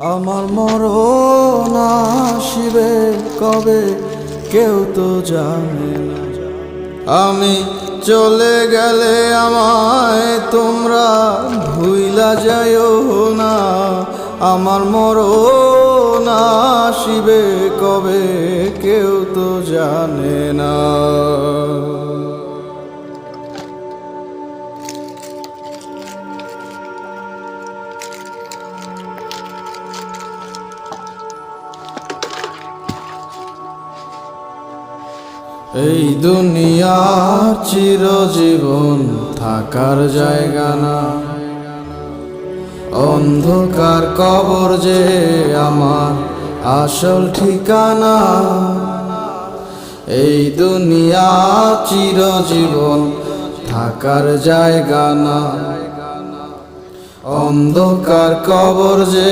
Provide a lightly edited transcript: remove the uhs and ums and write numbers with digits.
আমার মরণ আসিবে কবে কেউ তো জানে না। আমি চলে গেলে আমায় তোমরা ভুইলা যাইও না। আমার মরণ আসিবে কবে কেউ তো জানে না। এই দুনিয়ার চিরজীবন থাকার জায়গা না, অন্ধকার কবর যে আমার আসল ঠিকানা। এই দুনিয়া চিরজীবন থাকার জায়গা না, অন্ধকার কবর যে